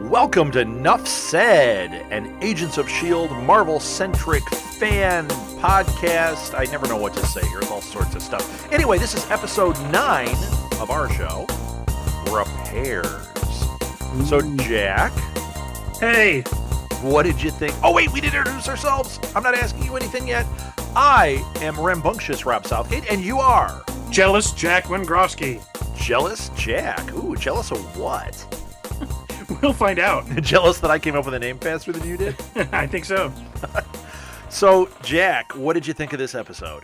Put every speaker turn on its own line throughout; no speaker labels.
Welcome to Nuff Said, an Agents of S.H.I.E.L.D. Marvel-centric fan podcast. I never know what to say here. There's all sorts of stuff. Anyway, this is episode 9 of our show, Repairs. So, Jack.
Hey.
What did you think? Oh, wait, we didn't introduce ourselves. I'm not asking you anything yet. I am rambunctious Rob Southgate, and you are?
Jealous Jack Wengrowski.
Jealous Jack. Ooh, jealous of what?
We'll find out.
Jealous that I came up with a name faster than you did?
I think so.
So, Jack, what did you think of this episode?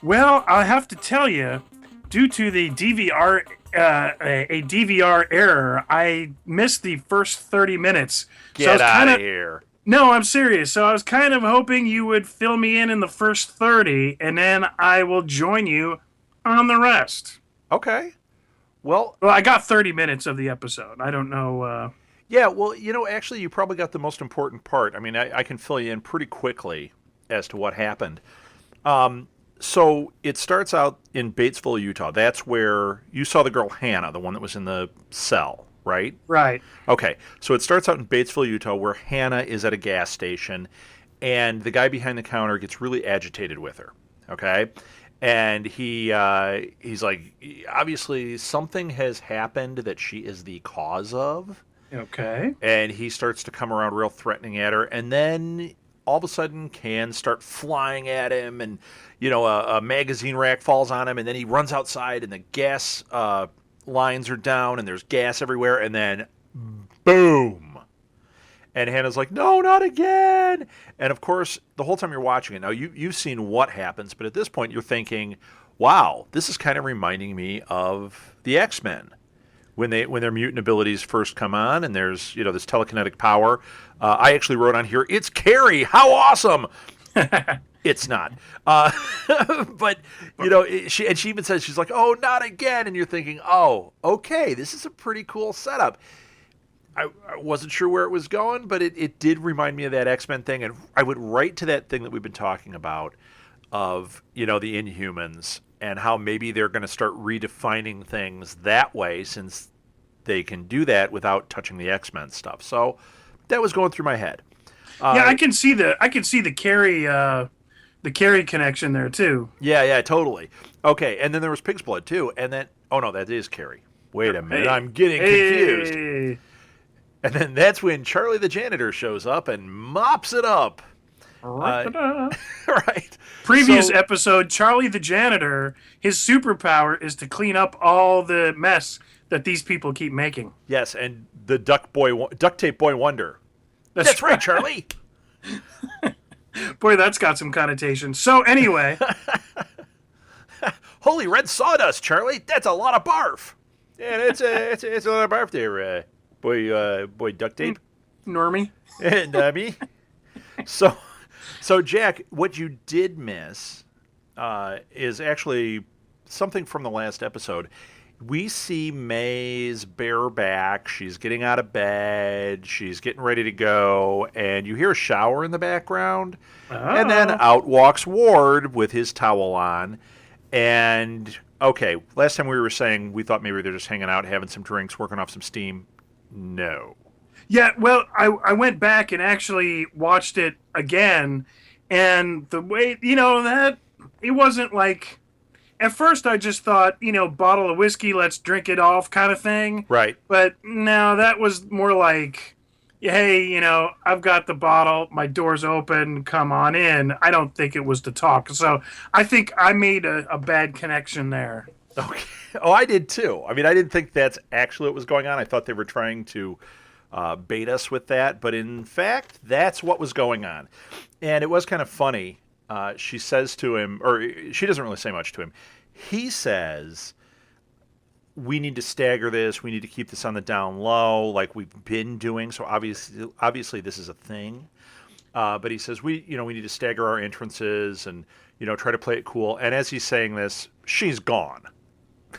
Well, I'll have to tell you, due to the DVR, a DVR error, I missed the first 30 minutes.
Get out of here.
No, I'm serious. So I was kind of hoping you would fill me in the first 30, and then I will join you on the rest.
Okay. Well,
I got 30 minutes of the episode. I don't know.
Yeah, well, actually, you probably got the most important part. I mean, I can fill you in pretty quickly as to what happened. So it starts out in Batesville, Utah. That's where you saw the girl Hannah, the one that was in the cell, right?
Right.
Okay, so it starts out in Batesville, Utah, where Hannah is at a gas station, and the guy behind the counter gets really agitated with her, okay? And he's like, obviously something has happened that she is the cause of.
Okay.
And he starts to come around real threatening at her. And then all of a sudden cans start flying at him. And, a magazine rack falls on him. And then he runs outside and the gas lines are down and there's gas everywhere. And then boom. And Hannah's like, no, not again. And, of course, the whole time you're watching it, now you've seen what happens, but at this point you're thinking, wow, this is kind of reminding me of the X-Men when their mutant abilities first come on and there's, this telekinetic power. I actually wrote on here, it's Carrie. How awesome. It's not. But, she even says, she's like, oh, not again. And you're thinking, oh, okay, this is a pretty cool setup. I wasn't sure where it was going, but it did remind me of that X-Men thing. And I went right to that thing that we've been talking about of, the Inhumans and how maybe they're going to start redefining things that way since they can do that without touching the X-Men stuff. So that was going through my head.
Yeah, I can see the Carrie connection there too.
Yeah, totally. Okay, and then there was Pig's Blood too. And then, oh no, that is Carrie. Wait a minute, I'm getting confused. And then that's when Charlie the janitor shows up and mops it up. Right.
Previous episode, Charlie the janitor, his superpower is to clean up all the mess that these people keep making.
Yes, and the duct tape boy wonder. That's right, Charlie.
Boy, that's got some connotation. So anyway.
Holy red sawdust, Charlie. That's a lot of barf. Yeah, it's a lot of barf there, boy, duct tape.
Normie.
Normie. So Jack, what you did miss is actually something from the last episode. We see May's bareback. She's getting out of bed. She's getting ready to go. And you hear a shower in the background. Oh. And then out walks Ward with his towel on. And, okay, last time we were saying we thought maybe they're just hanging out, having some drinks, working off some steam. No.
Yeah, well, I went back and actually watched it again, and the way, that, it wasn't like, at first I just thought, bottle of whiskey, let's drink it off kind of thing.
Right.
But no, that was more like, hey, I've got the bottle, my door's open, come on in. I don't think it was to talk. So I think I made a bad connection there.
Okay. Oh, I did too. I mean, I didn't think that's actually what was going on. I thought they were trying to bait us with that. But in fact, that's what was going on. And it was kind of funny. She says to him, or she doesn't really say much to him. He says, we need to stagger this. We need to keep this on the down low like we've been doing. So obviously this is a thing. But he says, we need to stagger our entrances and, try to play it cool. And as he's saying this, she's gone.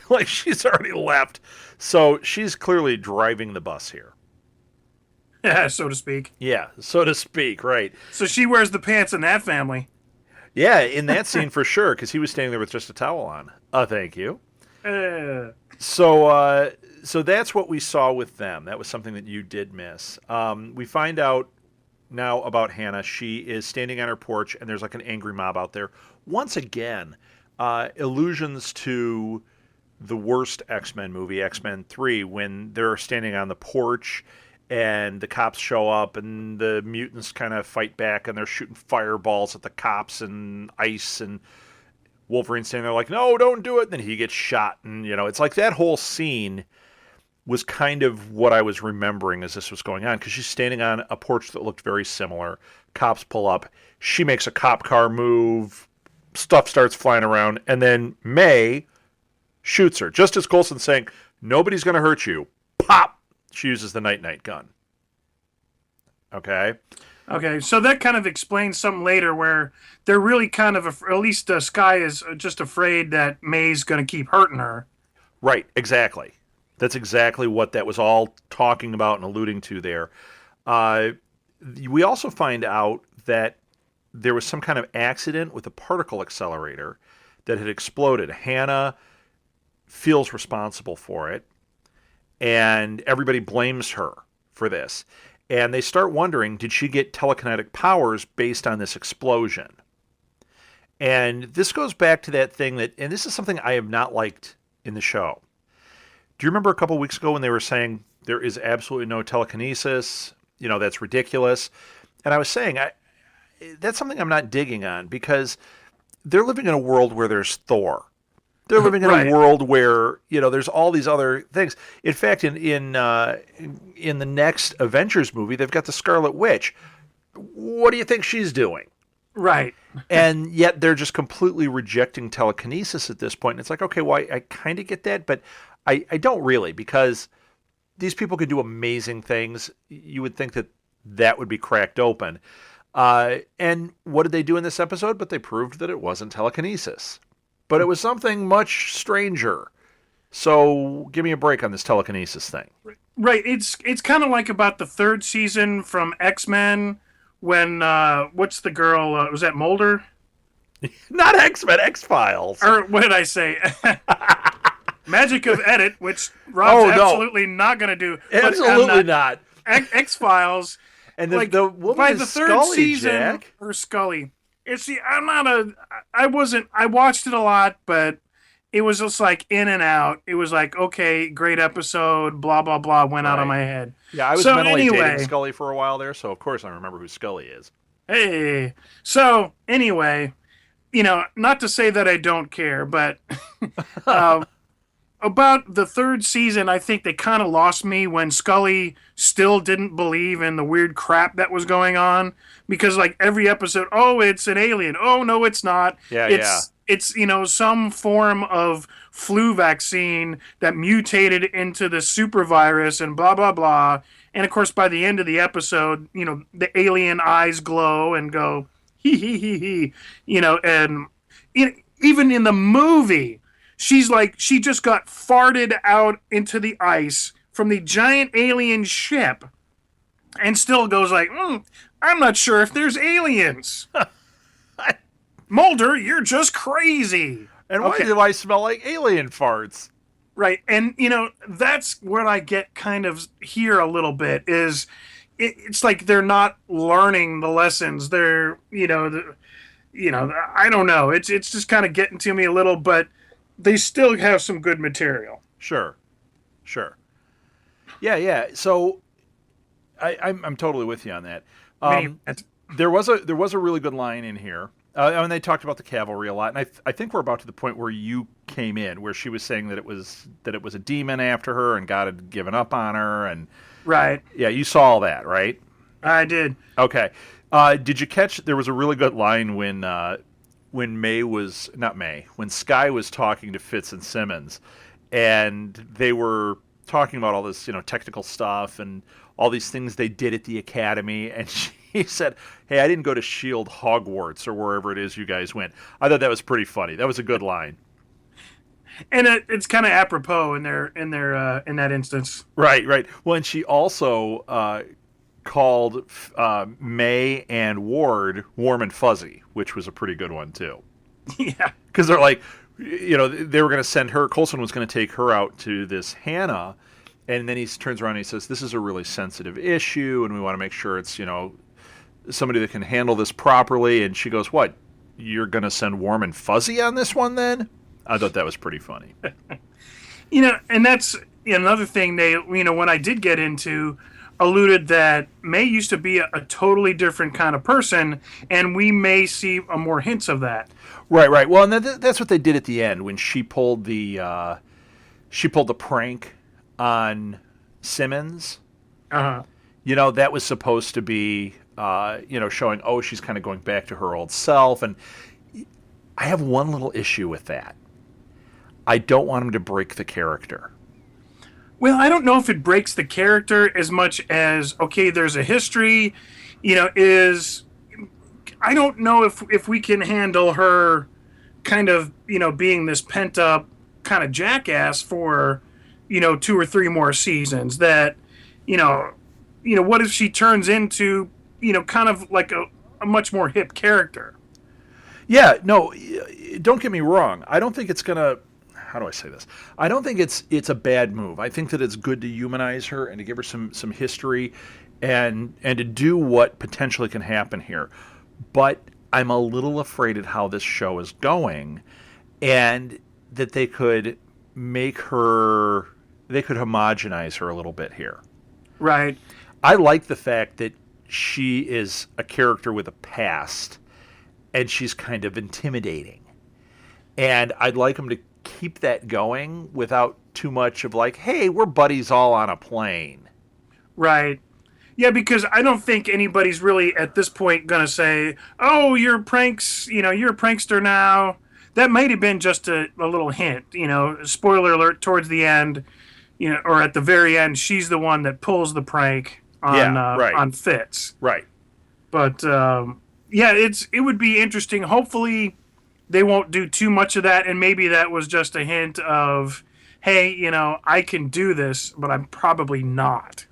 Like, she's already left. So she's clearly driving the bus here.
Yeah, so to speak.
Yeah, so to speak, right.
So she wears the pants in that family.
Yeah, in that scene for sure, because he was standing there with just a towel on. Thank you. So so that's what we saw with them. That was something that you did miss. We find out now about Hannah. She is standing on her porch, and there's like an angry mob out there. Once again, allusions to the worst X-Men movie, X-Men 3, when they're standing on the porch and the cops show up and the mutants kind of fight back and they're shooting fireballs at the cops and ice, and Wolverine's standing there like, no, don't do it. And then he gets shot. And, it's like that whole scene was kind of what I was remembering as this was going on, because she's standing on a porch that looked very similar. Cops pull up. She makes a cop car move. Stuff starts flying around. And then May shoots her, just as Coulson's saying, nobody's going to hurt you. Pop! She uses the night-night gun. Okay?
Okay, so that kind of explains something later where they're really kind of, at least Skye is just afraid that May's going to keep hurting her.
Right, exactly. That's exactly what that was all talking about and alluding to there. We also find out that there was some kind of accident with a particle accelerator that had exploded. Hannah feels responsible for it, and everybody blames her for this. And they start wondering, did she get telekinetic powers based on this explosion? And this goes back to that thing that, and this is something I have not liked in the show. Do you remember a couple weeks ago when they were saying there is absolutely no telekinesis? That's ridiculous. And I was saying, that's something I'm not digging on, because they're living in a world where there's Thor. They're living in
Right.
a world where, there's all these other things. In fact, in the next Avengers movie, they've got the Scarlet Witch. What do you think she's doing?
Right.
And yet they're just completely rejecting telekinesis at this point. And it's like, okay, well, I kind of get that, but I don't really, because these people can do amazing things. You would think that that would be cracked open. And what did they do in this episode? But they proved that it wasn't telekinesis. But it was something much stranger. So give me a break on this telekinesis thing.
Right. It's kind of like about the third season from X-Men when, what's the girl, was that Mulder?
Not X-Men, X-Files.
Or what did I say? Magic of Edit, which Rob's absolutely not going to do.
Absolutely not.
X-Files.
And
like,
the woman
by
is
the third
Scully,
season,
Jack.
or Scully. I watched it a lot, but it was just like in and out. It was like, okay, great episode, blah, blah, blah, went out of my head.
Yeah, I was mentally dating Scully for a while there, so of course I remember who Scully is.
Hey. So, anyway, not to say that I don't care, but about the third season, I think they kind of lost me when Scully still didn't believe in the weird crap that was going on. Because, like, every episode, oh, it's an alien. Oh, no, it's not. It's some form of flu vaccine that mutated into the super virus and blah, blah, blah. And, of course, by the end of the episode, the alien eyes glow and go, hee, hee, hee, hee. And even in the movie, she's like, she just got farted out into the ice from the giant alien ship and still goes like, I'm not sure if there's aliens. Mulder, you're just crazy.
And why do I smell like alien farts?
Right. And, that's where I get kind of here a little bit is it's like they're not learning the lessons. They're, I don't know. It's just kind of getting to me a little, but they still have some good material.
Sure. Yeah. So I'm totally with you on that. There was a really good line in here. And they talked about the cavalry a lot, and I think we're about to the point where you came in, where she was saying that it was a demon after her, and God had given up on her, and
right.
Yeah, you saw all that, right?
I did.
Okay. Did you catch? There was a really good line when when Skye was talking to Fitz and Simmons, and they were talking about all this, technical stuff and all these things they did at the academy, and he said, "Hey, I didn't go to S.H.I.E.L.D. Hogwarts or wherever it is you guys went." I thought that was pretty funny. That was a good line.
And it's kind of apropos in that instance.
Right. Well, and she also called May and Ward warm and fuzzy, which was a pretty good one too.
Yeah.
Because they're like, they were going to send her. Coulson was going to take her out to this Hannah, And then he turns around and he says, this is a really sensitive issue, and we want to make sure it's, somebody that can handle this properly. And she goes, what? You're going to send Warm and Fuzzy on this one then? I thought that was pretty funny.
And that's another thing they, when I did get into, alluded that May used to be a totally different kind of person, and we may see more hints of that.
Right. Well, and that's what they did at the end when she pulled the prank on Simmons.
Uh-huh.
That was supposed to be, showing, she's kind of going back to her old self. And I have one little issue with that. I don't want him to break the character.
Well, I don't know if it breaks the character as much as, okay, there's a history, I don't know if we can handle her kind of, being this pent up kind of jackass for, 2 or 3 more seasons that, what if she turns into, kind of like a much more hip character?
Yeah, no, don't get me wrong. I don't think it's going to, how do I say this? I don't think it's a bad move. I think that it's good to humanize her and to give her some history and to do what potentially can happen here. But I'm a little afraid at how this show is going, and that they could homogenize her a little bit here.
Right.
I like the fact that she is a character with a past, and she's kind of intimidating. And I'd like them to keep that going without too much of like, hey, we're buddies all on a plane.
Right. Yeah, because I don't think anybody's really at this point going to say, oh, you're pranks, you're a prankster now. That might have been just a little hint, spoiler alert towards the end, or at the very end, she's the one that pulls the prank on Fitz.
Right.
But, it would be interesting. Hopefully they won't do too much of that, and maybe that was just a hint of, hey, I can do this, but I'm probably not.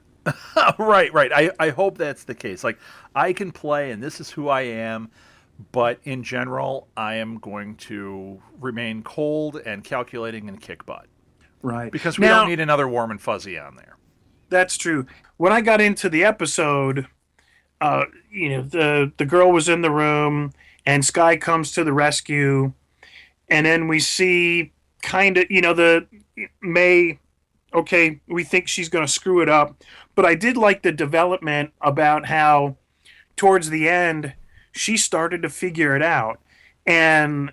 Right. I hope that's the case. Like, I can play, and this is who I am, but in general, I am going to remain cold and calculating and kick butt.
Right.
Because we don't need another Warm and Fuzzy on there.
That's true. When I got into the episode, the girl was in the room, and Sky comes to the rescue, and then we see kind of, the May, okay, we think she's going to screw it up. But I did like the development about how towards the end, she started to figure it out. And,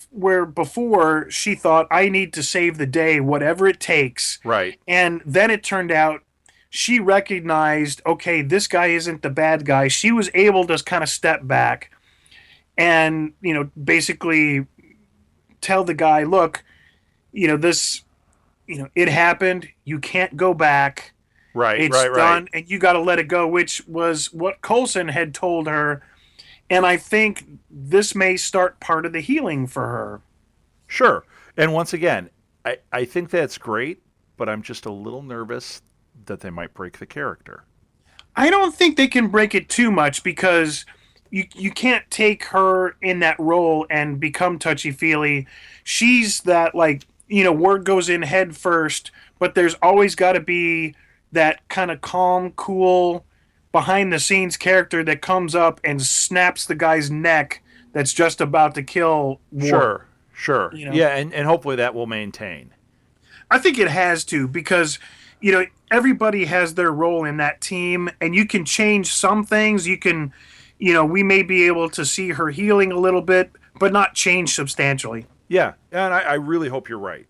where before she thought, I need to save the day, whatever it takes.
Right.
And then it turned out she recognized, okay, this guy isn't the bad guy. She was able to kind of step back and, basically tell the guy, look, this, it happened. You can't go back.
Right,
it's done, and you got to let it go, which was what Coulson had told her. And I think this may start part of the healing for her.
Sure. And once again, I think that's great, but I'm just a little nervous that they might break the character.
I don't think they can break it too much because you can't take her in that role and become touchy-feely. She's that, word goes in head first, but there's always got to be that kind of calm, cool, behind-the-scenes character that comes up and snaps the guy's neck that's just about to kill Ward.
Sure. Yeah, and hopefully that will maintain.
I think it has to because, everybody has their role in that team, and you can change some things. You can, we may be able to see her healing a little bit, but not change substantially.
Yeah, and I really hope you're right.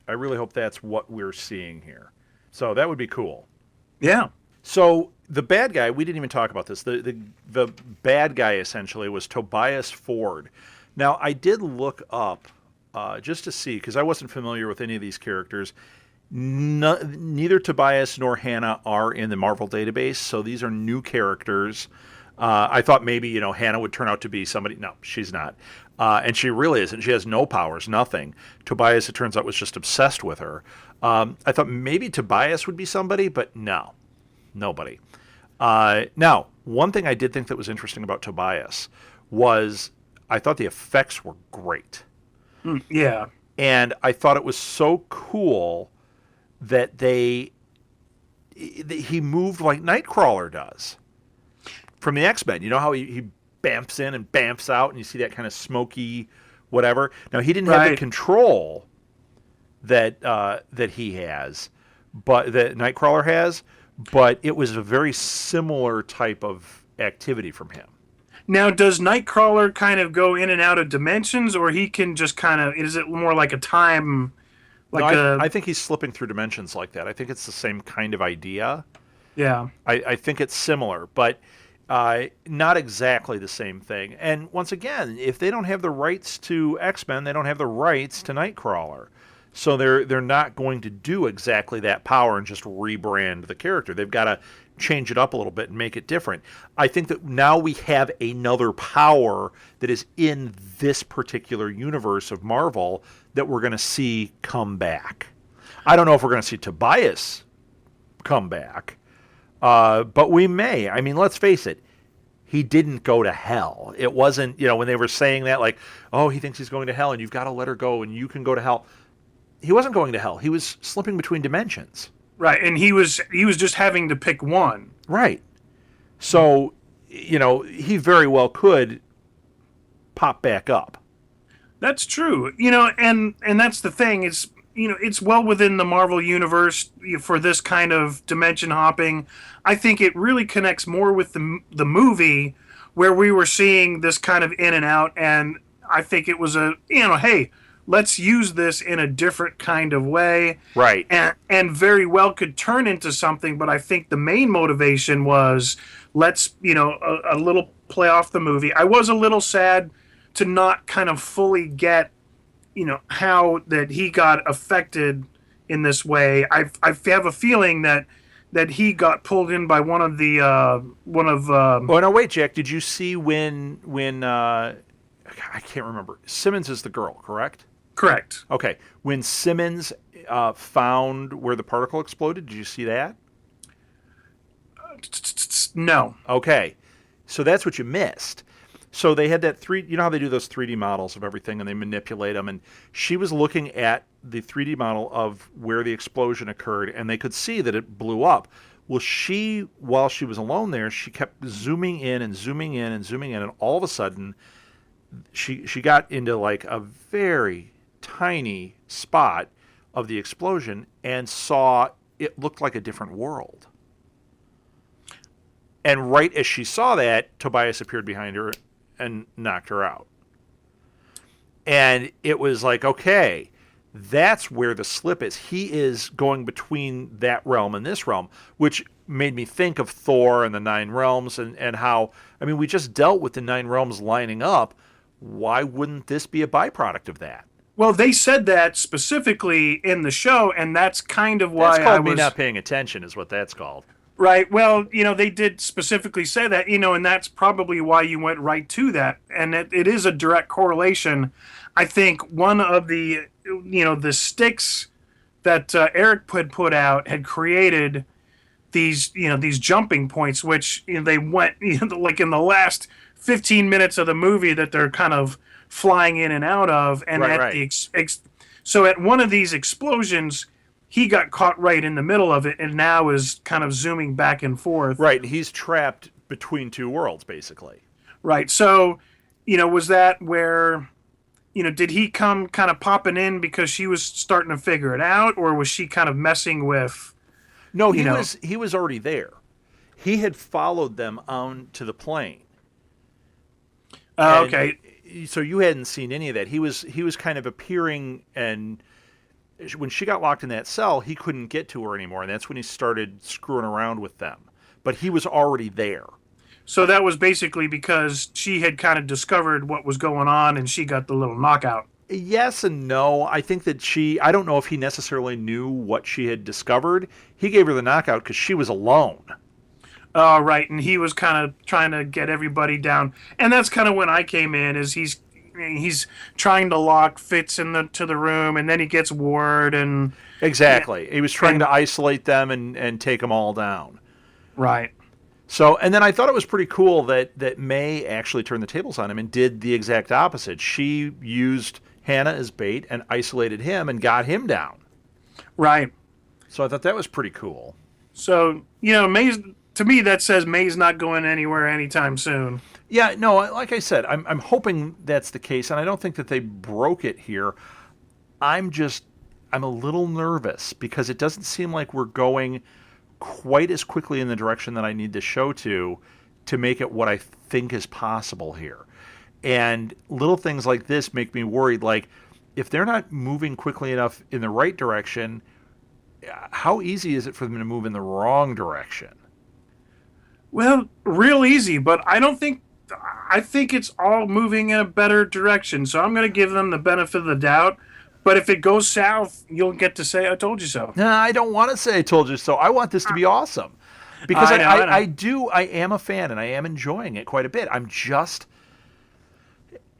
I really hope that's what we're seeing here. So that would be cool.
Yeah.
So the bad guy, we didn't even talk about this. The bad guy essentially was Tobias Ford. Now, I did look up just to see, because I wasn't familiar with any of these characters. Neither Tobias nor Hannah are in the Marvel database, so these are new characters. I thought maybe, Hannah would turn out to be somebody. No, she's not. And she really isn't. She has no powers, nothing. Tobias, it turns out, was just obsessed with her. I thought maybe Tobias would be somebody, but no, nobody. Now, one thing I did think that was interesting about Tobias was I thought the effects were great.
Yeah.
And I thought it was so cool that he moved like Nightcrawler does from the X-Men. You know how he bamfs in and bamfs out, and you see that kind of smoky whatever. Now, he didn't have the control that he has, but that Nightcrawler has, but it was a very similar type of activity from him.
Now, does Nightcrawler kind of go in and out of dimensions, or he can just kind of, is it more like a time, like
I think he's slipping through dimensions like that. I think it's the same kind of idea.
Yeah.
I think it's similar, but not exactly the same thing. And once again, if they don't have the rights to X-Men, they don't have the rights to Nightcrawler. So they're not going to do exactly that power and just rebrand the character. They've got to change it up a little bit and make it different. I think that now we have another power that is in this particular universe of Marvel that we're going to see come back. I don't know if we're going to see Tobias come back, but we may. I mean, let's face it. He didn't go to hell. It wasn't, when they were saying that, like, oh, he thinks he's going to hell and you've got to let her go and you can go to hell. He wasn't going to hell. He was slipping between dimensions.
Right, and he was just having to pick one.
Right. So, he very well could pop back up.
That's true. And that's the thing. It's well within the Marvel universe for this kind of dimension hopping. I think it really connects more with the movie where we were seeing this kind of in and out, and I think it was hey, let's use this in a different kind of way.
Right.
And very well could turn into something, but I think the main motivation was let's, a little play off the movie. I was a little sad to not kind of fully get, how that he got affected in this way. I have a feeling that he got pulled in by one of
Oh, no, wait, Jack. Did you see when I can't remember. Simmons is the girl, correct?
Correct.
Okay. When Simmons found where the particle exploded, did you see that?
No.
Okay. So that's what you missed. So they had that you know how they do those 3D models of everything and they manipulate them, and she was looking at the 3D model of where the explosion occurred and they could see that it blew up. Well, while she was alone there, she kept zooming in and zooming in and zooming in, and all of a sudden she got into like a very tiny spot of the explosion and saw it looked like a different world. And right as she saw that, Tobias appeared behind her and knocked her out. And it was like, okay, that's where the slip is. He is going between that realm and this realm, which made me think of Thor and the 9 realms and how, we just dealt with the 9 realms lining up. Why wouldn't this be a byproduct of that?
Well, they said that specifically in the show, and that's kind of why
that's called me not paying attention is what that's called.
Right. Well, they did specifically say that, and that's probably why you went right to that. And it is a direct correlation. I think one of the, the sticks that Eric had put out had created these jumping points, which they went, like in the last 15 minutes of the movie that they're kind of flying in and out of. And so at one of these explosions, he got caught right in the middle of it and now is kind of zooming back and forth.
Right. He's trapped between two worlds, basically.
Right. So, was that where, did he come kind of popping in because she was starting to figure it out, or was she kind of messing with?
No, he was already there. He had followed them on to the plane.
Okay.
So you hadn't seen any of that. He was kind of appearing, and when she got locked in that cell, he couldn't get to her anymore, and that's when he started screwing around with them. But he was already there.
So that was basically because she had kind of discovered what was going on, and she got the little knockout.
Yes and no. I think that I don't know if he necessarily knew what she had discovered. He gave her the knockout because she was alone.
Oh, right, and he was kind of trying to get everybody down. And that's kind of when I came in, is he's trying to lock Fitz to the room, and then he gets Ward, and
exactly. He was trying to isolate them and take them all down.
Right.
So, and then I thought it was pretty cool that May actually turned the tables on him and did the exact opposite. She used Hannah as bait and isolated him and got him down.
Right.
So I thought that was pretty cool.
So, May's, to me, that says May's not going anywhere anytime soon.
Yeah, no, like I said, I'm hoping that's the case, and I don't think that they broke it here. I'm just I'm a little nervous because it doesn't seem like we're going quite as quickly in the direction that I need the show to make it what I think is possible here. And little things like this make me worried. Like, if they're not moving quickly enough in the right direction, how easy is it for them to move in the wrong direction?
Well, real easy, but I think it's all moving in a better direction. So I'm going to give them the benefit of the doubt. But if it goes south, you'll get to say, I told you so.
No, I don't want to say I told you so. I want this to be awesome. Because I am a fan and I am enjoying it quite a bit. I'm just,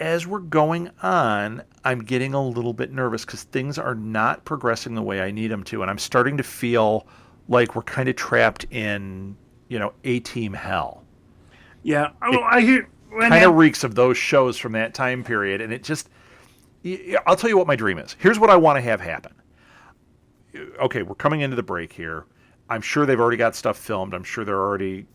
as we're going on, I'm getting a little bit nervous because things are not progressing the way I need them to. And I'm starting to feel like we're kind of trapped in, A-Team hell.
Yeah. I hear.
Kind of reeks of those shows from that time period. And it just, I'll tell you what my dream is. Here's what I want to have happen. Okay, we're coming into the break here. I'm sure they've already got stuff filmed. I'm sure they're already,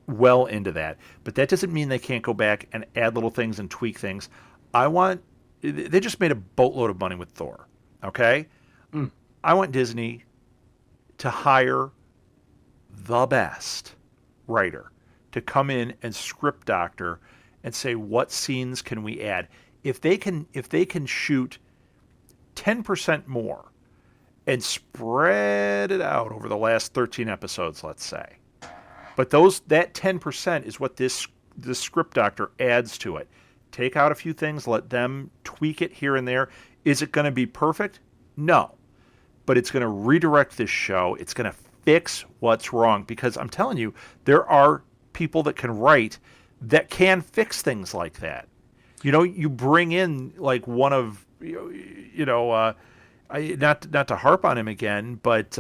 well into that. But that doesn't mean they can't go back and add little things and tweak things. They just made a boatload of money with Thor. Okay? I want Disney to hire the best writer to come in and script doctor and say, what scenes can we add? If they can shoot 10% more and spread it out over the last 13 episodes, let's say. But that 10% is what this script doctor adds to it. Take out a few things, let them tweak it here and there. Is it going to be perfect? No. But it's going to redirect this show. It's going to fix what's wrong. Because I'm telling you, there are people that can write that can fix things like that. You bring in like one of, not to harp on him again, but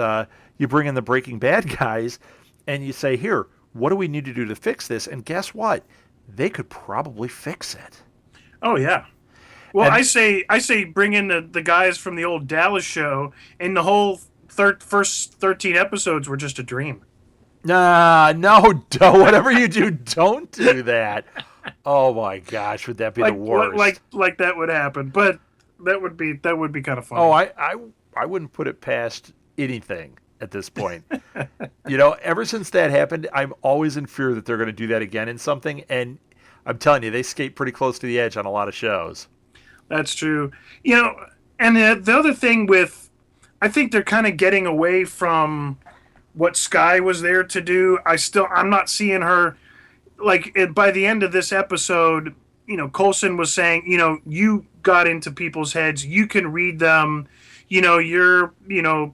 you bring in the Breaking Bad guys and you say, here, what do we need to do to fix this? And guess what? They could probably fix it.
Oh, yeah. Well, I say bring in the guys from the old Dallas show, and the whole first 13 episodes were just a dream.
No, whatever you do, don't do that. Oh my gosh, would that be the worst?
Like that would happen, but that would be kind of funny.
Oh, I wouldn't put it past anything at this point. Ever since that happened, I'm always in fear that they're going to do that again in something, and I'm telling you, they skate pretty close to the edge on a lot of shows.
That's true. And the other thing I think they're kind of getting away from what S.H.I.E.L.D was there to do. I'm not seeing her, like, by the end of this episode, Coulson was saying, you got into people's heads, you can read them, you're,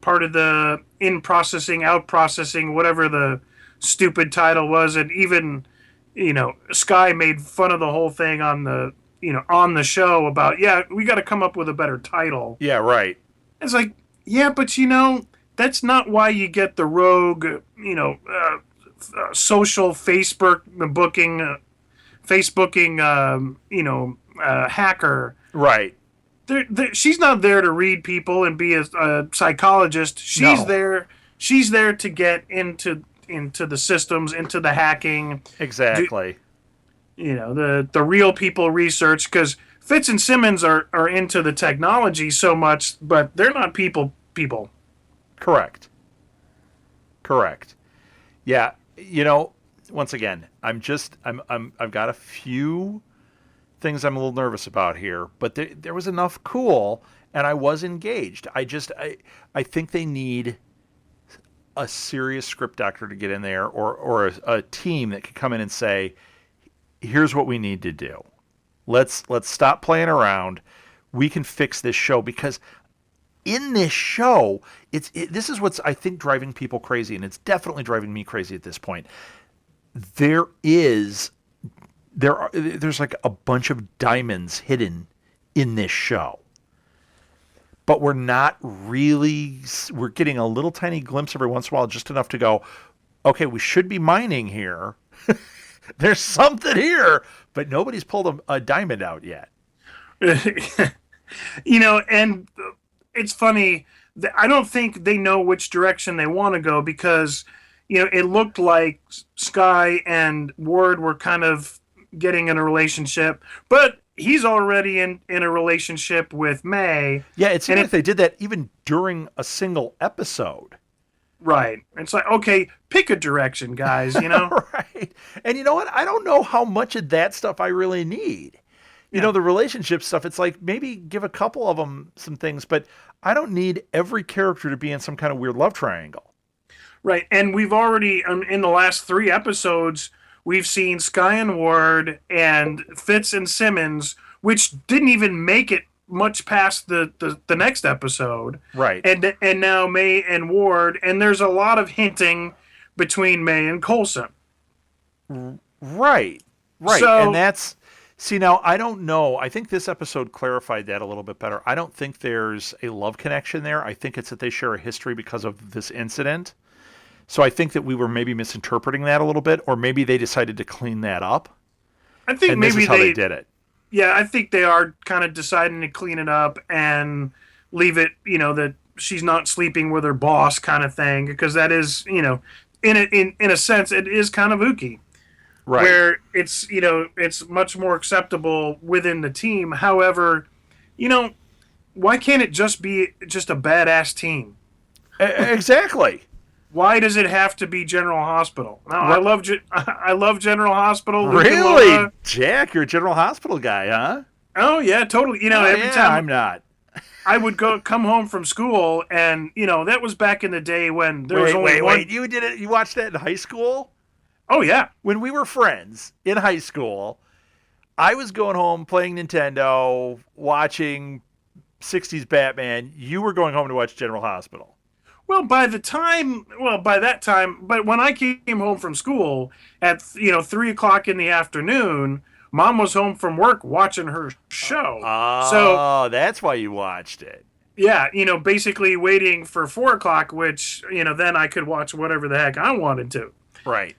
part of the in-processing, out-processing, whatever the stupid title was, and even, S.H.I.E.L.D made fun of the whole thing on the show about, we got to come up with a better title.
Yeah, right.
It's like, but that's not why you get the rogue, social Facebooking, hacker.
Right.
She's not there to read people and be a psychologist. She's there to get into the systems, into the hacking.
Exactly.
The real people research, because Fitz and Simmons are into the technology so much, but they're not people.
Correct. Yeah, once again, I've got a few things I'm a little nervous about here, but there was enough cool, and I was engaged. I think they need a serious script doctor to get in there, or a team that could come in and say, here's what we need to do. Let's stop playing around. We can fix this show, because in this show, this is what's, I think, driving people crazy, and it's definitely driving me crazy at this point. There's like a bunch of diamonds hidden in this show, but we're getting a little tiny glimpse every once in a while, just enough to go, okay, we should be mining here. There's something here, but nobody's pulled a diamond out yet.
And it's funny. I don't think they know which direction they want to go because, it looked like Sky and Ward were kind of getting in a relationship, but he's already in a relationship with May.
Yeah, it seemed
And
like they did that even during a single episode.
right. It's like, okay, pick a direction, guys,
Right. And you know what? I don't know how much of that stuff I really need.
Yeah.
The relationship stuff, it's like maybe give a couple of them some things, but I don't need every character to be in some kind of weird love triangle.
Right. And we've already, in the last 3 episodes, we've seen Sky and Ward and Fitz and Simmons, which didn't even make it much past the next episode.
Right.
And now May and Ward, and there's a lot of hinting between May and Coulson.
Right. Right.
So,
and that's, see, now I don't know. I think this episode clarified that a little bit better. I don't think there's a love connection there. I think it's that they share a history because of this incident. So I think that we were maybe misinterpreting that a little bit, or maybe they decided to clean that up.
I think
and
maybe
this is how they did it.
Yeah, I think they are kind of deciding to clean it up and leave it, that she's not sleeping with her boss kind of thing, because that is, in a sense, it is kind of ooky.
Right.
Where it's much more acceptable within the team. However, why can't it just be just a badass team?
Exactly.
Why does it have to be General Hospital? Now, I love General Hospital.
Really, Jack? You're a General Hospital guy, huh?
Oh yeah, totally. Every time
I'm not.
I would come home from school, and that was back in the day when there was only one.
Wait! You did it? You watched that in high school?
Oh yeah.
When we were friends in high school, I was going home playing Nintendo, watching '60s Batman. You were going home to watch General Hospital.
Well, by that time, but when I came home from school at 3:00 in the afternoon, Mom was home from work watching her show.
Oh,
so
that's why you watched it.
Yeah, basically waiting for 4:00, which then I could watch whatever the heck I wanted to.
Right.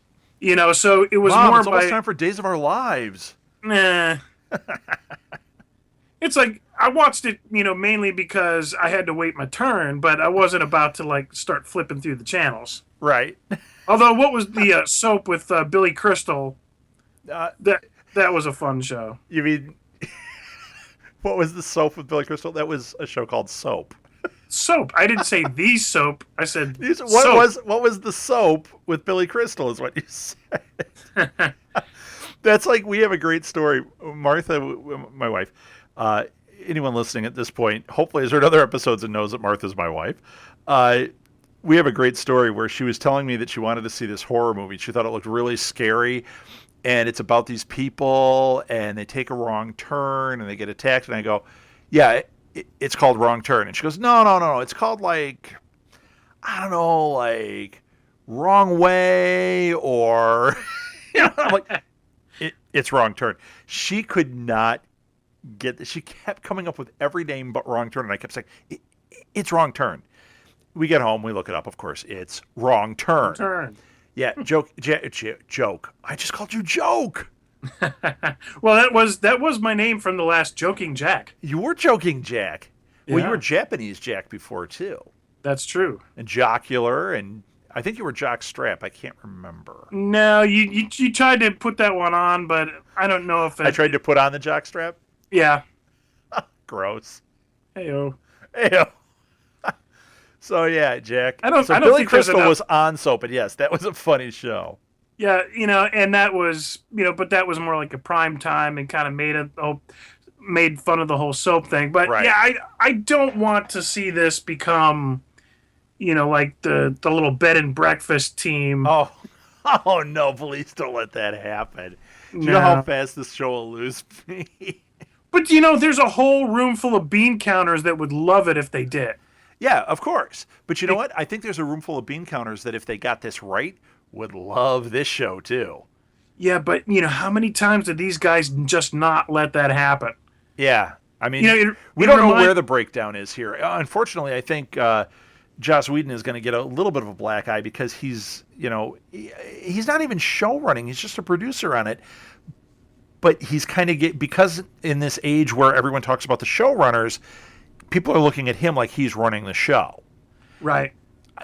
So it was
Mom,
more
it's almost time for Days of Our Lives.
Nah. It's like I watched it, mainly because I had to wait my turn, but I wasn't about to start flipping through the channels.
Right.
Although, what was the soap with Billy Crystal? That was a fun show.
You mean what was the soap with Billy Crystal? That was a show called Soap.
Soap. I didn't say the soap. I said
what was the soap with Billy Crystal? Is what you said. That's like we have a great story. Martha, my wife. Anyone listening at this point, hopefully has heard other episodes and knows that Martha's my wife. We have a great story where she was telling me that she wanted to see this horror movie. She thought it looked really scary, and it's about these people, and they take a wrong turn, and they get attacked. And I go, yeah, it's called Wrong Turn. And she goes, no. It's called I don't know, Wrong Way, or I'm like, it's Wrong Turn. She could not get this. She kept coming up with every name but Wrong Turn, and I kept saying, it's Wrong Turn. We get home, we look it up, of course. It's Wrong Turn.
Wrong Turn.
Yeah, joke. I just called you Joke.
Well, that was my name from the last Joking Jack.
You were Joking Jack.
Yeah.
Well, you were Japanese Jack before, too.
That's true.
And Jocular, and I think you were Jock Strap. I can't remember.
No, you tried to put that one on, but I don't know if
I tried to put on the Jock Strap?
Yeah.
Gross.
Heyo.
So yeah, Jack.
I don't
Billy
think
Crystal was on Soap, but yes, that was a funny show.
Yeah, and that was but that was more like a prime time and kind of made fun of the whole soap thing. But
right.
Yeah, I don't want to see this become like the little bed and breakfast team.
Oh no, please don't let that happen. Do you know how fast this show will lose me?
But there's a whole room full of bean counters that would love it if they did.
Yeah, of course. But you know what? I think there's a room full of bean counters that if they got this right, would love this show too.
Yeah, but how many times did these guys just not let that happen?
Yeah. I mean, we don't know where the breakdown is here. Unfortunately, I think Joss Whedon is going to get a little bit of a black eye because he's not even show running. He's just a producer on it. But he's kind of because in this age where everyone talks about the showrunners, people are looking at him like he's running the show.
Right.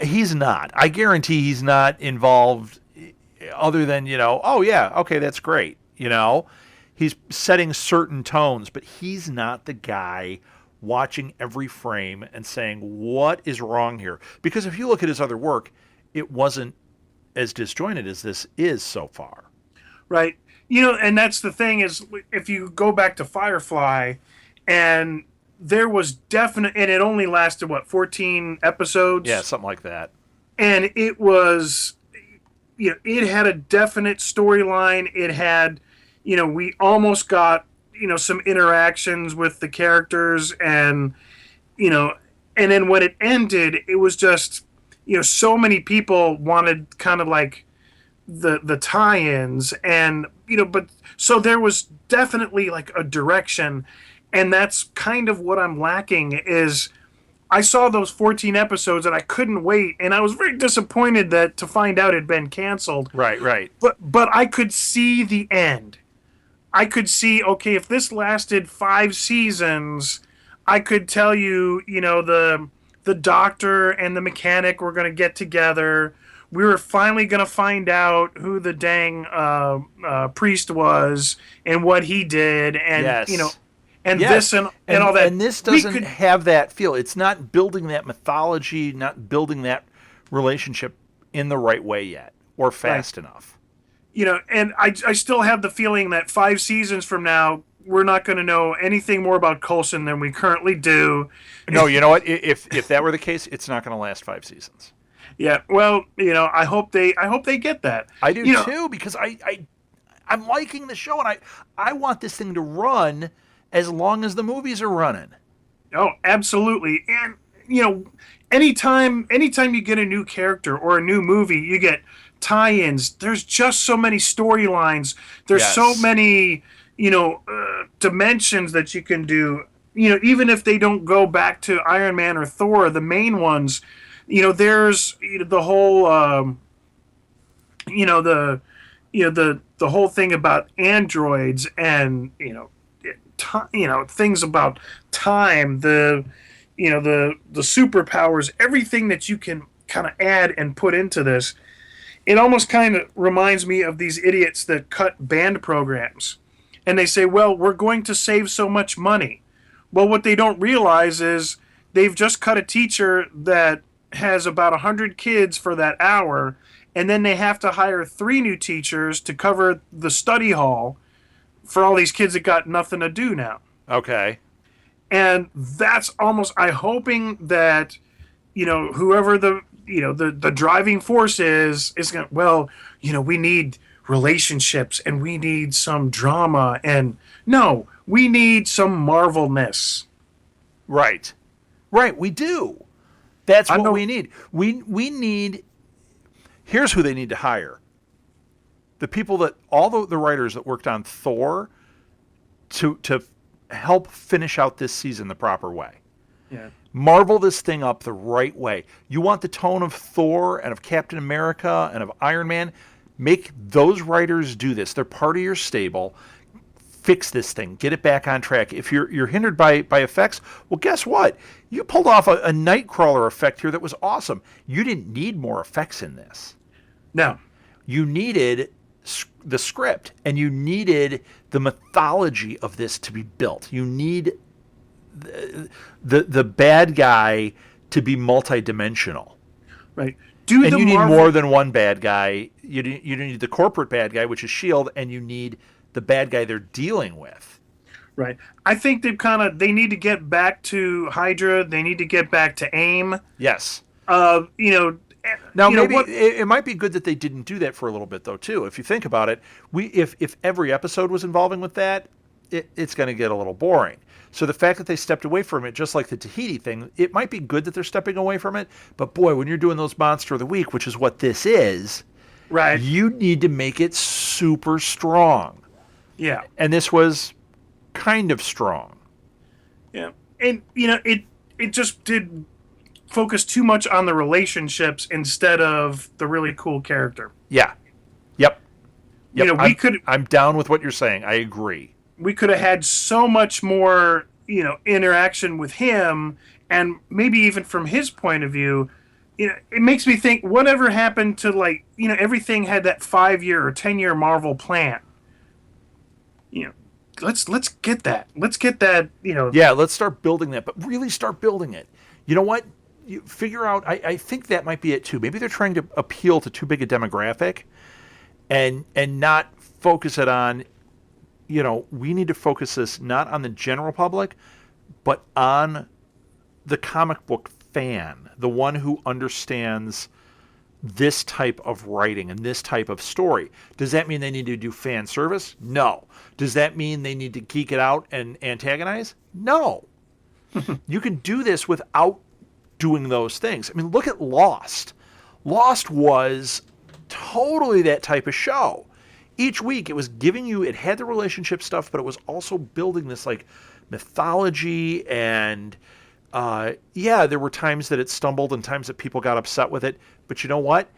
He's not. I guarantee he's not involved other than, oh, yeah, okay, that's great. He's setting certain tones, but he's not the guy watching every frame and saying, what is wrong here? Because if you look at his other work, it wasn't as disjointed as this is so far.
Right. And that's the thing is, if you go back to Firefly, and there was definite, and it only lasted, 14 episodes?
Yeah, something like that.
And it was, it had a definite storyline. It had, we almost got, some interactions with the characters, and, and then when it ended, it was just, so many people wanted kind of like the tie-ins, and, but so there was definitely like a direction, and that's kind of what I'm lacking is I saw those 14 episodes and I couldn't wait, and I was very disappointed to find out it had been canceled.
Right.
But I could see the end. I could see, okay, if this lasted 5 seasons, I could tell you, the doctor and the mechanic were going to get together. We were finally going to find out who the dang priest was and what he did, and
yes.
And
yes.
this and all that.
And this doesn't have that feel. It's not building that mythology, not building that relationship in the right way yet, or fast enough.
And I still have the feeling that 5 seasons from now, we're not going to know anything more about Coulson than we currently do.
No, you know what? If that were the case, it's not going to last 5 seasons.
Yeah, well, I hope they get that.
I do too, because I'm liking the show, and I want this thing to run as long as the movies are running.
Oh, absolutely. And anytime you get a new character or a new movie, you get tie-ins. There's just so many storylines. There's so many, dimensions that you can do. Even if they don't go back to Iron Man or Thor, the main ones, there's the whole the whole thing about androids, and things about time, the superpowers, everything that you can kind of add and put into this. It almost kind of reminds me of these idiots that cut band programs, and they say, well, we're going to save so much money. Well, what they don't realize is they've just cut a teacher that has about 100 kids for that hour, and then they have to hire 3 new teachers to cover the study hall for all these kids that got nothing to do now.
Okay.
And that's almost, I'm hoping that, whoever the driving force is going to, well, we need relationships, and we need some drama, and no, we need some Marvelness.
Right, we do. That's what we need. We need, here's who they need to hire. The people all the writers that worked on Thor to help finish out this season the proper way.
Yeah.
Marvel this thing up the right way. You want the tone of Thor and of Captain America and of Iron Man? Make those writers do this. They're part of your stable. Fix this thing. Get it back on track. If you're hindered by effects, well, guess what? You pulled off a Nightcrawler effect here that was awesome. You didn't need more effects in this.
No.
You needed the script, and you needed the mythology of this to be built. You need the bad guy to be multidimensional.
Right.
You need more than one bad guy. You need the corporate bad guy, which is S.H.I.E.L.D., and you need the bad guy they're dealing with.
Right. I think they need to get back to Hydra. They need to get back to AIM.
Yes.
Now,
maybe it might be good that they didn't do that for a little bit, though, too. If you think about it, if every episode was involving with that, it's going to get a little boring. So the fact that they stepped away from it, just like the Tahiti thing, it might be good that they're stepping away from it. But boy, when you're doing those Monster of the Week, which is what this is,
right,
you need to make it super strong.
Yeah.
And this was kind of strong.
Yeah. And, it just did focus too much on the relationships instead of the really cool character.
Yeah. Yep.
I'm down
with what you're saying. I agree.
We could have had so much more, interaction with him, and maybe even from his point of view, it makes me think whatever happened to, like, everything had that 5-year or 10-year Marvel plan. You know, let's get that. Let's get that.
Yeah, let's start building that, but really start building it. You know what? You figure out. I think that might be it too. Maybe they're trying to appeal to too big a demographic, and not focus it on. We need to focus this not on the general public, but on the comic book fan, the one who understands this type of writing and this type of story. Does that mean they need to do fan service? No. Does that mean they need to geek it out and antagonize? No. You can do this without doing those things. I mean, look at Lost. Lost was totally that type of show. Each week it was giving you, it had the relationship stuff, but it was also building this like mythology, and there were times that it stumbled and times that people got upset with it. But you know what?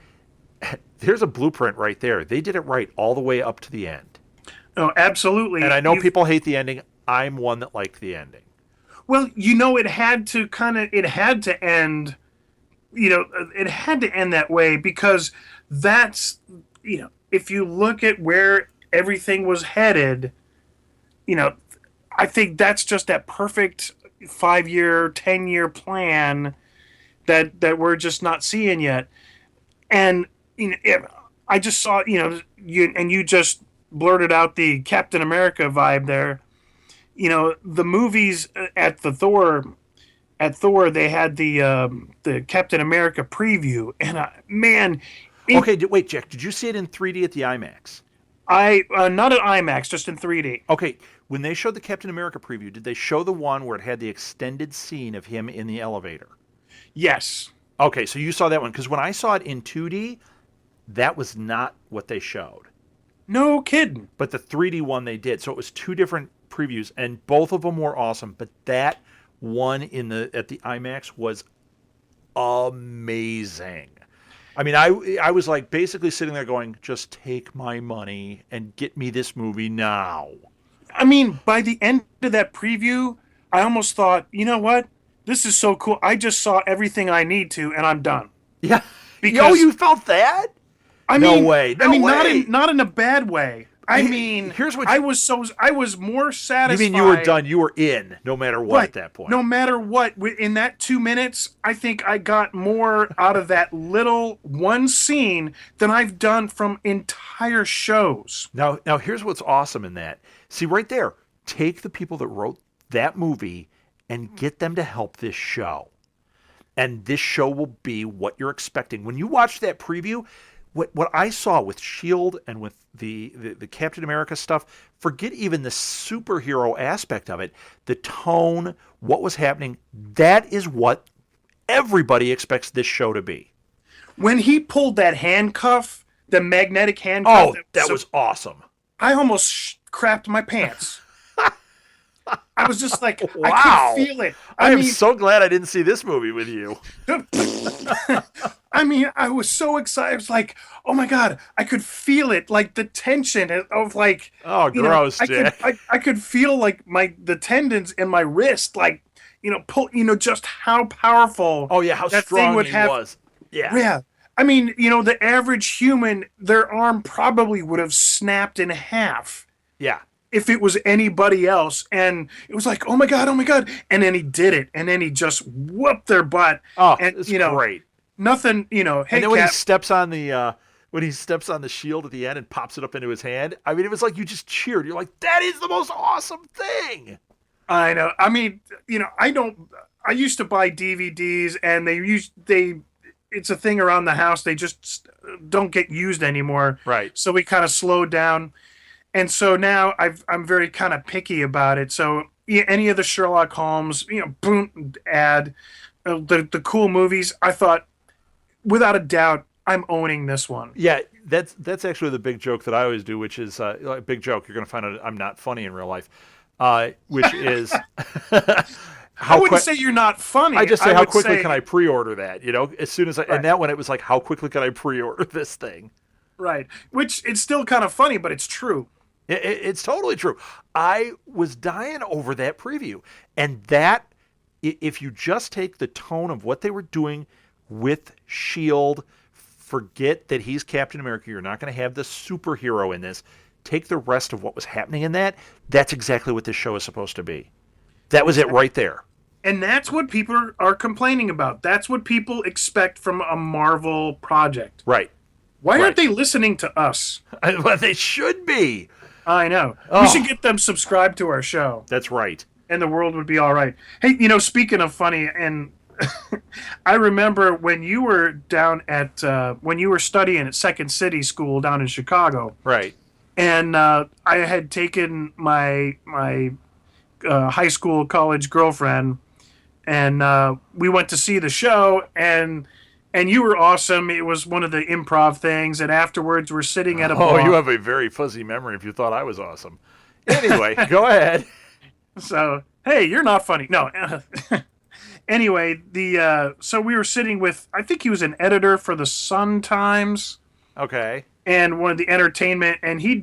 There's a blueprint right there. They did it right all the way up to the end.
Oh, absolutely.
And I know people hate the ending. I'm one that liked the ending.
Well, it had to end, it had to end that way, because that's, if you look at where everything was headed, I think that's just that perfect 5-year, 10-year plan that we're just not seeing yet. And I just saw, you just blurted out the Captain America vibe there. The movies at Thor, they had the Captain America preview, and man.
Okay, wait, Jack. Did you see it in 3D at the IMAX?
Not at IMAX, just in 3D.
Okay, when they showed the Captain America preview, did they show the one where it had the extended scene of him in the elevator?
Yes.
Okay, so you saw that one, because when I saw it in 2D, that was not what they showed.
No kidding.
But the 3D one they did, so it was two different previews, and both of them were awesome. But that one at the IMAX was amazing. I mean, I was like basically sitting there going, just take my money and get me this movie now.
I mean, by the end of that preview, I almost thought, you know what? This is so cool. I just saw everything I need to, and I'm done.
Yeah. Because, you felt that? No way.
Not in a bad way. I mean,
here's what
I was more satisfied.
You mean you were done? You were in, no matter what, at that point.
No matter what, in that 2 minutes, I think I got more out of that little one scene than I've done from entire shows.
Now, here's what's awesome in that. See, right there, take the people that wrote that movie and get them to help this show, and this show will be what you're expecting when you watch that preview. What I saw with S.H.I.E.L.D. and with the Captain America stuff, forget even the superhero aspect of it, the tone, what was happening, that is what everybody expects this show to be.
When he pulled that handcuff, the magnetic handcuff.
Oh, that was awesome.
I almost crapped my pants. I was just like,
wow.
I could feel it.
I am so glad I didn't see this movie with you.
I mean, I was so excited. I was like, oh my God, I could feel it. Like the tension of like,
oh, gross, Jack.
I could feel like the tendons in my wrist, like, pull, just how powerful.
Oh yeah, how
that
strong
thing would
he
have.
was. Yeah.
Yeah. I mean, the average human, their arm probably would have snapped in half.
Yeah.
If it was anybody else. And it was like, oh my God. And then he did it. And then he just whooped their butt.
Oh,
and,
it's great.
Nothing, hey,
and then when he steps on the shield at the end and pops it up into his hand, I mean, it was like you just cheered. You're like, that is the most awesome thing.
I know. I mean, I used to buy DVDs, and it's a thing around the house. They just don't get used anymore.
Right.
So we kind of slowed down. And so now I'm very kind of picky about it. So any of the Sherlock Holmes, boom, ad, the cool movies, I thought, without a doubt, I'm owning this one.
Yeah, that's actually the big joke that I always do, which is a big joke. You're going to find out I'm not funny in real life, which is
I wouldn't say you're not funny.
I just say, how quickly can I pre-order that? As soon as right. And that one, it was like, how quickly can I pre-order this thing?
Right, which it's still kind of funny, but it's true.
It's totally true. I was dying over that preview. And that, if you just take the tone of what they were doing with S.H.I.E.L.D., forget that he's Captain America. You're not going to have the superhero in this. Take the rest of what was happening in that. That's exactly what this show is supposed to be. That was it right there.
And that's what people are complaining about. That's what people expect from a Marvel project.
Right.
Why aren't they listening to us?
Well, they should be.
I know. We should get them subscribed to our show.
That's right.
And the world would be all right. Hey, speaking of funny, and I remember when you were down at, when you were studying at Second City School down in Chicago.
Right.
And I had taken my high school, college girlfriend, and we went to see the show, and you were awesome. It was one of the improv things, and afterwards we're sitting at a bar.
Oh, you have a very fuzzy memory if you thought I was awesome. Anyway, go ahead.
So, hey, you're not funny. No. Anyway, so we were sitting with, I think he was an editor for the Sun Times.
Okay.
And one of the entertainment, and he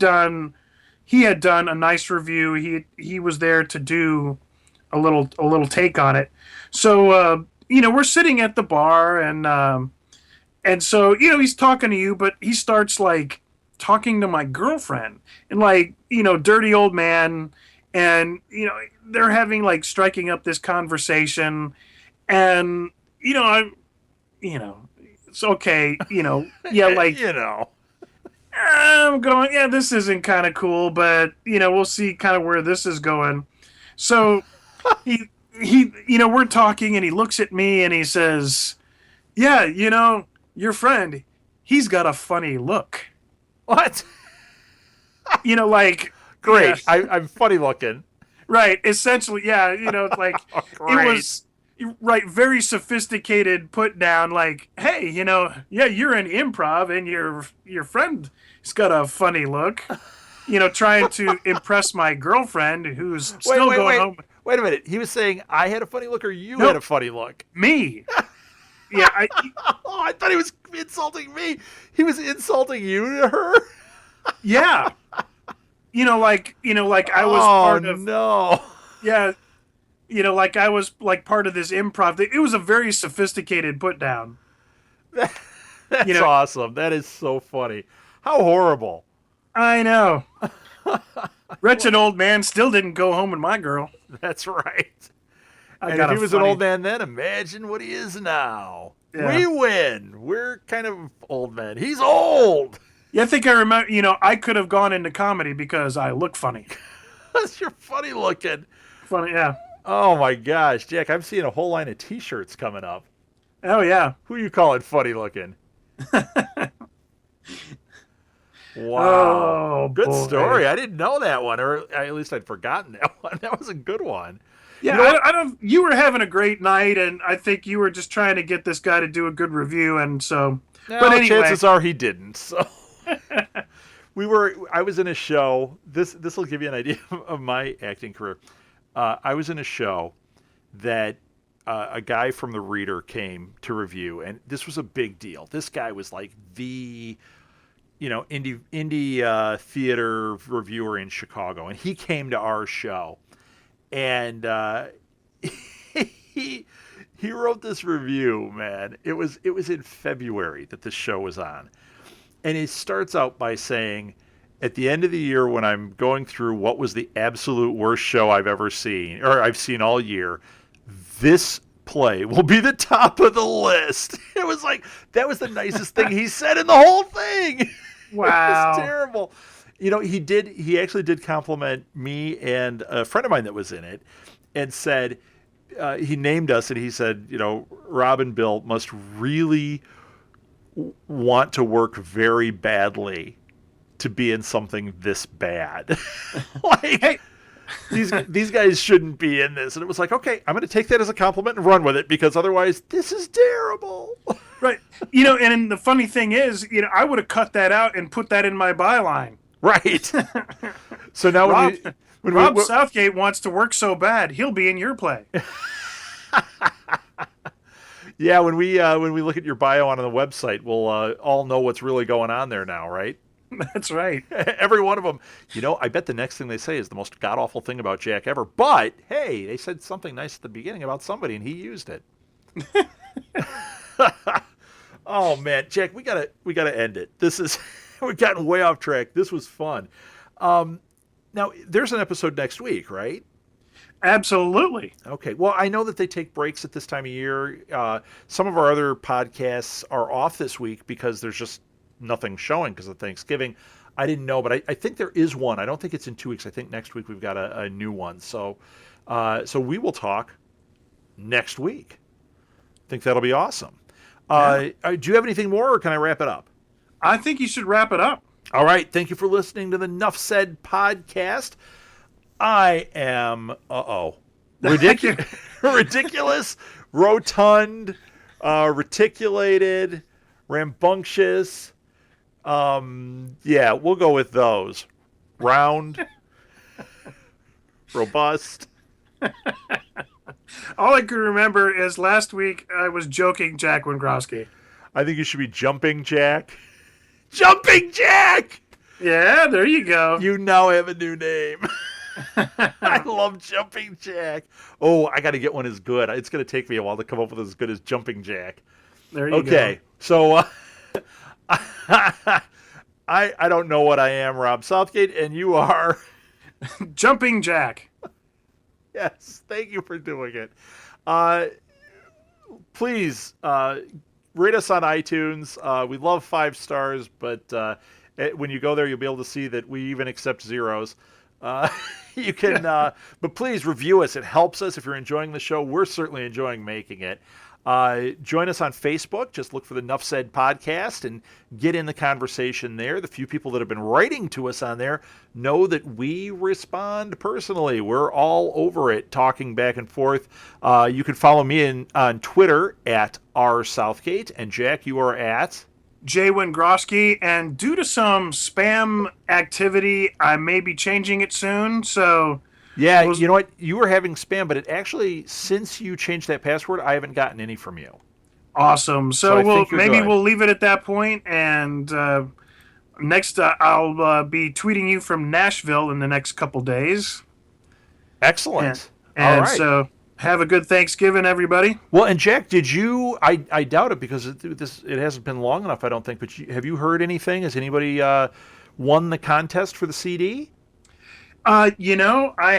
had done a nice review. He was there to do a little take on it. So we're sitting at the bar, and so he's talking to you, but he starts like talking to my girlfriend, and like dirty old man, and they're having like striking up this conversation, and it's okay, yeah, like I'm going, yeah, this isn't kind of cool, but we'll see kind of where this is going. So he we're talking, and he looks at me and he says, yeah, your friend, he's got a funny look.
What?
Like,
great.
Yeah.
I'm funny looking.
Right. Essentially, yeah. Like it was right. Very sophisticated put down. Like, hey, yeah, you're in improv, and your friend has got a funny look. Trying to impress my girlfriend, who's still going home.
Wait a minute. He was saying I had a funny look, or you had a funny look?
Me. Yeah.
I thought he was insulting me. He was insulting you to her.
Yeah. Like I was part of.
No.
Yeah. Like I was like part of this improv. It was a very sophisticated put down.
That's awesome. That is so funny. How horrible.
I know. Wretched old man still didn't go home with my girl.
That's right. And
if
he was an old man then, imagine what he is now. Yeah. We win. We're kind of old men. He's old.
Yeah, I think I remember, I could have gone into comedy because I look funny.
You're funny looking.
Funny, yeah.
Oh, my gosh. Jack, I'm seeing a whole line of T-shirts coming up.
Oh, yeah.
Who you calling funny looking? Wow.
Oh,
good story. I didn't know that one, or at least I'd forgotten that one. That was a good one.
Yeah, you were having a great night, and I think you were just trying to get this guy to do a good review, and so.
No,
but anyway,
chances are he didn't. So I was in a show. This will give you an idea of my acting career. I was in a show that a guy from the Reader came to review, and this was a big deal. This guy was like the indie theater reviewer in Chicago, and he came to our show, and he wrote this review. Man, it was in February that this show was on, and he starts out by saying, at the end of the year, when I'm going through what was the absolute worst show I've ever seen, or I've seen all year, this play will be the top of the list. It was like, that was the nicest thing he said in the whole thing.
Wow.
It was terrible. He actually did compliment me and a friend of mine that was in it, and said, he named us, and he said, Rob and Bill must really want to work very badly to be in something this bad. Like, hey, these guys shouldn't be in this. And it was like, okay, I'm going to take that as a compliment and run with it, because otherwise this is terrible.
Right. And the funny thing is, I would have cut that out and put that in my byline.
Right. So now when
Rob Southgate wants to work so bad, he'll be in your play.
Yeah, when we look at your bio on the website, we'll all know what's really going on there now, right?
That's right.
Every one of them. I bet the next thing they say is the most god-awful thing about Jack ever. But, hey, they said something nice at the beginning about somebody, and he used it. Oh, man. Jack, we gotta end it. We've gotten way off track. This was fun. Now, there's an episode next week, right?
Absolutely.
Okay. Well, I know that they take breaks at this time of year. Some of our other podcasts are off this week because there's just nothing showing because of Thanksgiving. I didn't know, but I think there is one. I don't think it's in 2 weeks. I think next week we've got a new one. So we will talk next week. I think that'll be awesome. Do you have anything more, or can I wrap it up?
I think you should wrap it up.
All right. Thank you for listening to the Nuff Said Podcast. I am, ridiculous, rotund, reticulated, rambunctious. Yeah, we'll go with those. Round, robust.
All I can remember is last week I was joking Jack Wienkowski.
I think you should be Jumping Jack. Jumping Jack!
Yeah, there you go.
You now have a new name. I love Jumping Jack. Oh, I got to get one as good. It's going to take me a while to come up with as good as Jumping Jack.
There you go.
Okay, so I don't know what I am, Rob Southgate, and you are
Jumping Jack.
Yes, thank you for doing it. Please rate us on iTunes. We love 5 stars, but when you go there, you'll be able to see that we even accept zeros. You can, but please review us. It helps us. If you're enjoying the show, we're certainly enjoying making it. Join us on Facebook. Just look for the Nuff Said Podcast and get in the conversation there. The few people that have been writing to us on there know that we respond personally. We're all over it, talking back and forth. You can follow me on Twitter at @rsouthgate, and Jack, you are at
Jay Wienkowski, and due to some spam activity, I may be changing it soon. So
yeah, you know what? You were having spam, but it actually, since you changed that password, I haven't gotten any from you.
Awesome. So we'll leave it at that point, and next I'll be tweeting you from Nashville in the next couple days.
Excellent.
And all right. So have a good Thanksgiving, everybody.
Well, and Jack, did you? I doubt it because it hasn't been long enough. I don't think. But have you heard anything? Has anybody won the contest for the CD?
I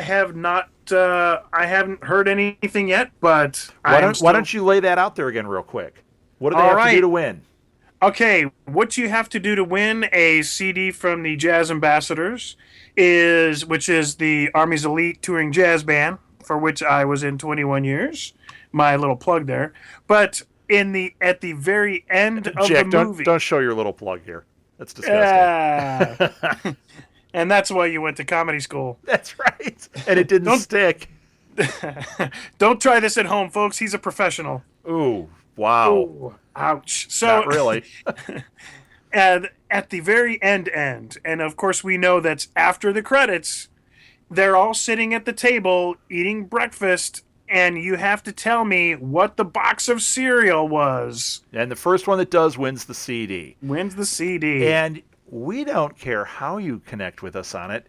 have not. I haven't heard anything yet. But
why don't you lay that out there again, real quick? What do they have to do to win?
Okay, what you have to do to win a CD from the Jazz Ambassadors which is the Army's elite touring jazz band, for which I was in 21 years. My little plug there. But at the very end of
Jack,
the movie,
don't show your little plug here. That's disgusting.
And that's why you went to comedy school.
That's right. And it didn't stick.
Don't try this at home, folks. He's a professional.
Ooh, wow.
Ooh, ouch. So,
not really.
And at the very end, and of course we know that's after the credits, they're all sitting at the table eating breakfast, and you have to tell me what the box of cereal was.
And the first one that does wins the CD.
Wins the CD.
And we don't care how you connect with us on it.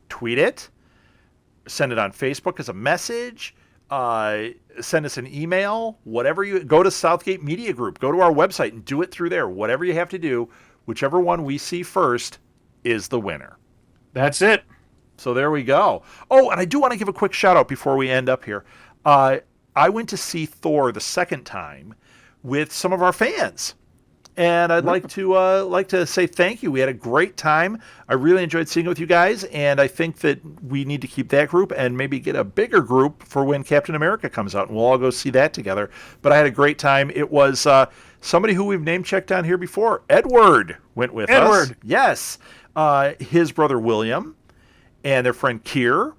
Tweet it. Send it on Facebook as a message. Send us an email. Whatever you... Go to Southgate Media Group. Go to our website and do it through there. Whatever you have to do, whichever one we see first is the winner.
That's it.
So there we go. Oh, and I do want to give a quick shout out before we end up here. I went to see Thor the second time with some of our fans. And I'd like to say thank you. We had a great time. I really enjoyed seeing it with you guys, and I think that we need to keep that group and maybe get a bigger group for when Captain America comes out, and we'll all go see that together. But I had a great time. It was somebody who we've name-checked on here before. Edward went with us. Yes. His brother William and their friend Keir.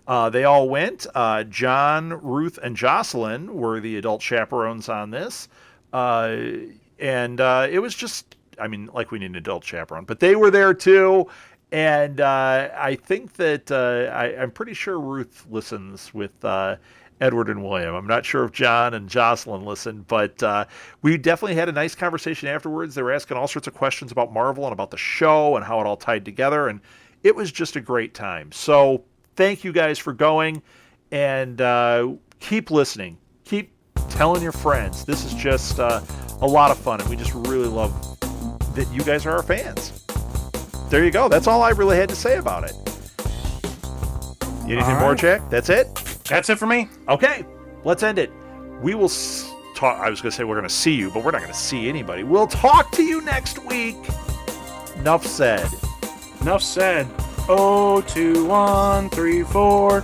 They all went. John, Ruth, and Jocelyn were the adult chaperones on this. And it was just, like we need an adult chaperone, but they were there too. And I think that I'm pretty sure Ruth listens with Edward and William. I'm not sure if John and Jocelyn listened, but we definitely had a nice conversation afterwards. They were asking all sorts of questions about Marvel and about the show and how it all tied together, and it was just a great time. So thank you guys for going, and keep listening. Keep telling your friends. This is just a lot of fun, and we just really love that you guys are our fans. There you go. That's all I really had to say about it. Anything more, Jack? That's it?
That's it for me.
Okay, let's end it. We will talk. I was going to say we're going to see you, but we're not going to see anybody. We'll talk to you next week. Nuff said.
Nuff said. 0, 2, 1, 3, 4.